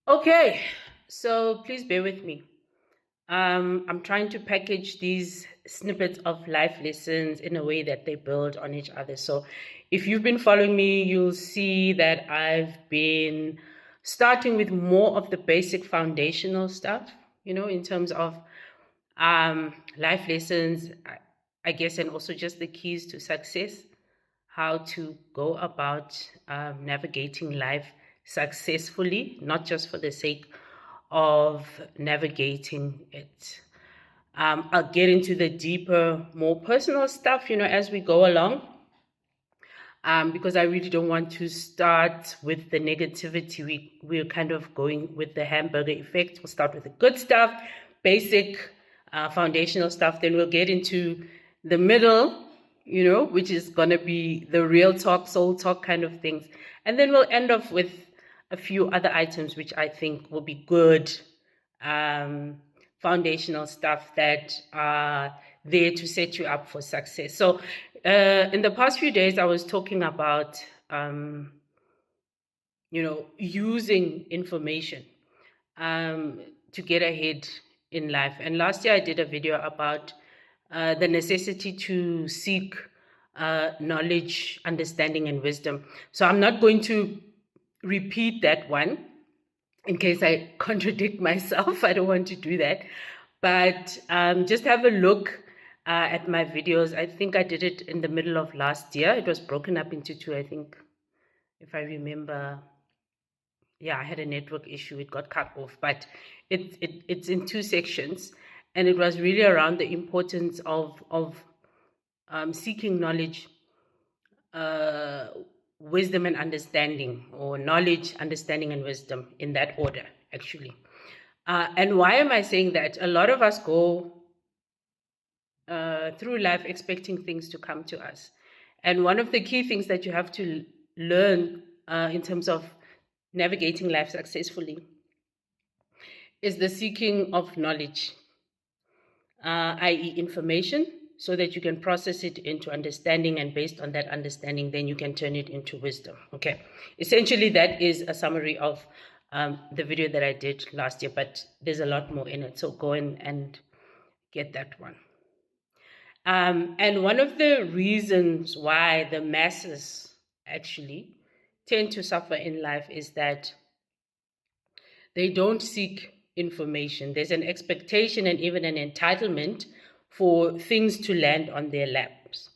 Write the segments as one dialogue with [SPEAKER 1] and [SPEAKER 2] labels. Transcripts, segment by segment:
[SPEAKER 1] Okay, so please bear with me. I'm trying to package these snippets of life lessons in a way that they build on each other. So, if you've been following me, you'll see that I've been starting with more of the basic foundational stuff, in terms of life lessons, I guess, and also just the keys to success, how to go about navigating life successfully, not just for the sake of navigating it. I'll get into the deeper, more personal stuff, as we go along, because I really don't want to start with the negativity. We're kind of going with the hamburger effect. We'll start with the good stuff, basic, foundational stuff. Then we'll get into the middle, which is going to be the real talk, soul talk kind of things. And then we'll end off with a few other items, which I think will be good foundational stuff that are there to set you up for success. So, in the past few days, I was talking about, using information to get ahead in life. And last year, I did a video about the necessity to seek knowledge, understanding, and wisdom. So, I'm not going to repeat that one in case I contradict myself. I don't want to do that. But just have a look at my videos. I think I did it in the middle of last year. It was broken up into two, I think, if I remember. Yeah, I had a network issue. It got cut off. But it's in two sections. And it was really around the importance of seeking knowledge, wisdom and understanding, or knowledge, understanding, and wisdom, in that order, actually. And why am I saying that? A lot of us go through life expecting things to come to us. And one of the key things that you have to learn in terms of navigating life successfully is the seeking of knowledge, i.e., information, so that you can process it into understanding, and based on that understanding, then you can turn it into wisdom. Okay, essentially, that is a summary of the video that I did last year, but there's a lot more in it, so go in and get that one. And one of the reasons why the masses actually tend to suffer in life is that they don't seek information. There's an expectation and even an entitlement for things to land on their laps.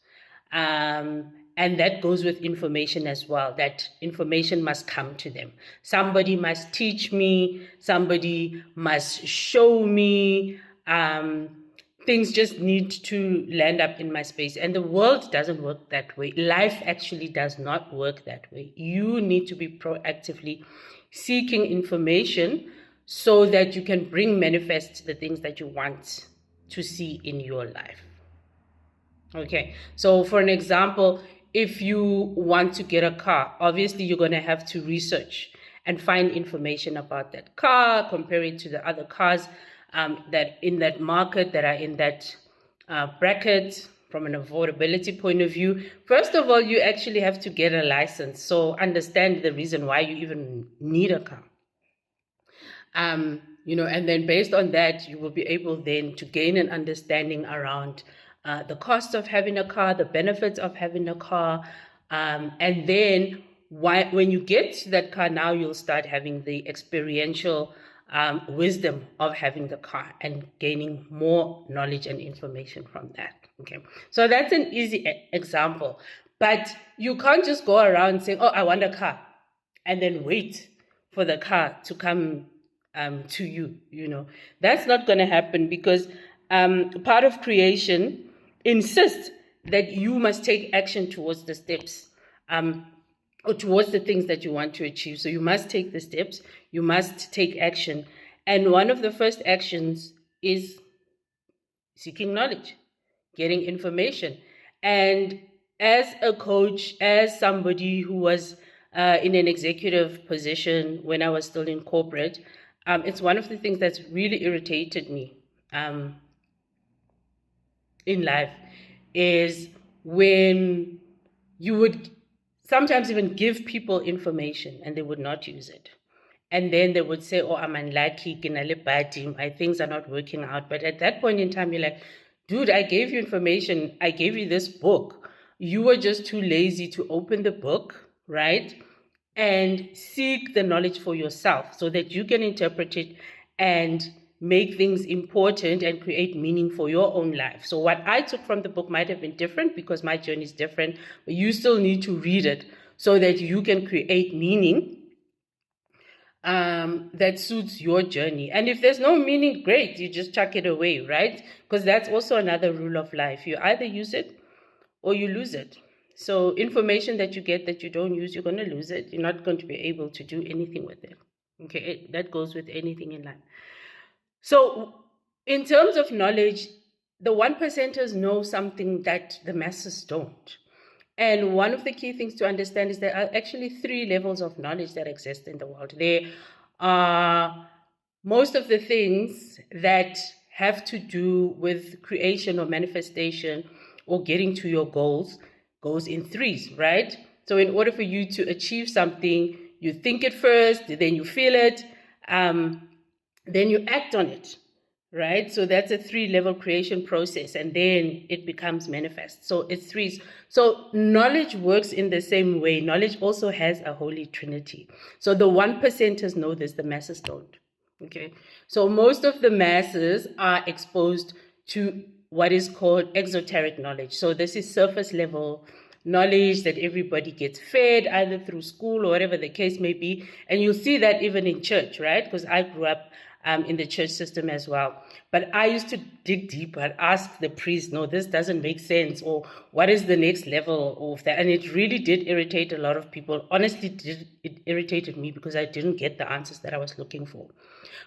[SPEAKER 1] And that goes with information as well, that information must come to them. Somebody must teach me, somebody must show me. Things just need to land up in my space. And the world doesn't work that way. Life actually does not work that way. You need to be proactively seeking information so that you can manifest the things that you want to see in your life. Okay, so for an example, if you want to get a car, obviously you're going to have to research and find information about that car, compare it to the other cars that in that market, that are in that bracket. From an affordability point of view, first of all, you actually have to get a license. So understand the reason why you even need a car. And then based on that, you will be able then to gain an understanding around the cost of having a car, the benefits of having a car, and then when you get to that car, now you'll start having the experiential wisdom of having the car and gaining more knowledge and information from that. Okay, so that's an easy example, but you can't just go around saying, "Oh, I want a car," and then wait for the car to come to you. That's not going to happen, because part of creation insists that you must take action towards the steps, or towards the things that you want to achieve. So you must take the steps, you must take action. And one of the first actions is seeking knowledge, getting information. And as a coach, as somebody who was in an executive position when I was still in corporate, it's one of the things that's really irritated me in life, is when you would sometimes even give people information and they would not use it. And then they would say, oh, I'm unlucky, my things are not working out. But at that point in time, you're like, dude, I gave you information. I gave you this book. You were just too lazy to open the book, right? And seek the knowledge for yourself so that you can interpret it and make things important and create meaning for your own life. So what I took from the book might have been different because my journey is different, but you still need to read it so that you can create meaning that suits your journey. And if there's no meaning, great, you just chuck it away, right? Because that's also another rule of life. You either use it or you lose it. So information that you get that you don't use, you're going to lose it. You're not going to be able to do anything with it. Okay, that goes with anything in life. So in terms of knowledge, the 1%ers know something that the masses don't. And one of the key things to understand is there are actually 3 levels of knowledge that exist in the world. There are most of the things that have to do with creation or manifestation or getting to your goals goes in 3s, right? So in order for you to achieve something, you think it first, then you feel it, then you act on it, right? So that's a 3-level creation process, and then it becomes manifest. So it's 3s. So knowledge works in the same way. Knowledge also has a holy trinity. So the 1%ers know this, the masses don't. Okay, so most of the masses are exposed to what is called exoteric knowledge. So this is surface level knowledge that everybody gets fed either through school or whatever the case may be. And you'll see that even in church, right? Because I grew up in the church system as well. But I used to dig deeper and ask the priest, no, this doesn't make sense, or what is the next level of that? And it really did irritate a lot of people. Honestly, it irritated me because I didn't get the answers that I was looking for.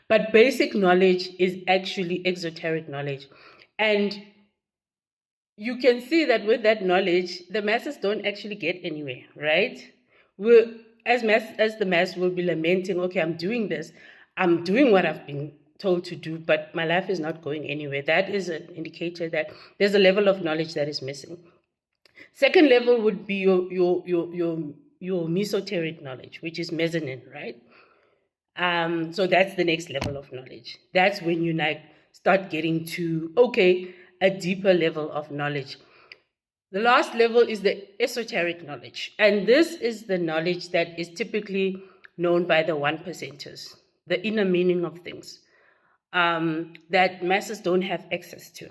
[SPEAKER 1] But basic knowledge is actually exoteric knowledge. And you can see that with that knowledge, the masses don't actually get anywhere, right? As the mass will be lamenting, okay, I'm doing this, I'm doing what I've been told to do, but my life is not going anywhere. That is an indicator that there's a level of knowledge that is missing. Second level would be your mesoteric knowledge, which is mezzanine, right? So that's the next level of knowledge. That's when you start getting to, okay, a deeper level of knowledge. The last level is the esoteric knowledge. And this is the knowledge that is typically known by the 1%ers, the inner meaning of things that masses don't have access to.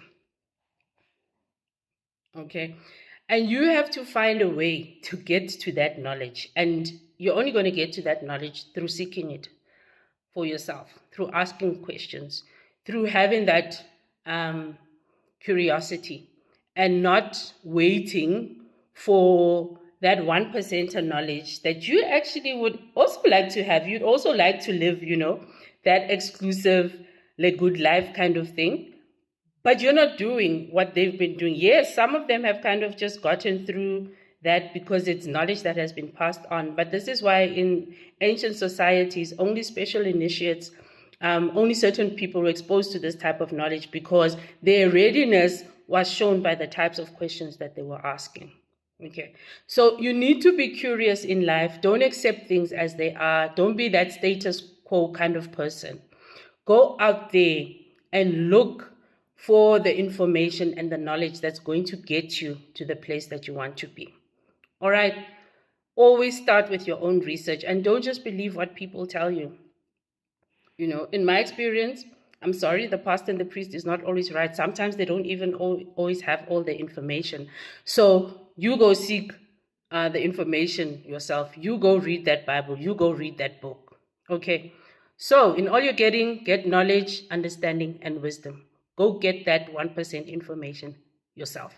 [SPEAKER 1] Okay. And you have to find a way to get to that knowledge. And you're only going to get to that knowledge through seeking it for yourself, through asking questions, through having that curiosity, and not waiting for that 1% knowledge that you actually would also like to have. You'd also like to live, that exclusive, good life kind of thing. But you're not doing what they've been doing. Yes, some of them have kind of just gotten through that because it's knowledge that has been passed on. But this is why in ancient societies, only special initiates, only certain people were exposed to this type of knowledge because their readiness was shown by the types of questions that they were asking. Okay, so you need to be curious in life. Don't accept things as they are. Don't be that status quo kind of person. Go out there and look for the information and the knowledge that's going to get you to the place that you want to be. All right, always start with your own research and don't just believe what people tell you. In my experience, I'm sorry, the pastor and the priest is not always right. Sometimes they don't even always have all the information. So you go seek the information yourself. You go read that Bible. You go read that book. Okay. So in all you're getting, get knowledge, understanding, and wisdom. Go get that 1% information yourself.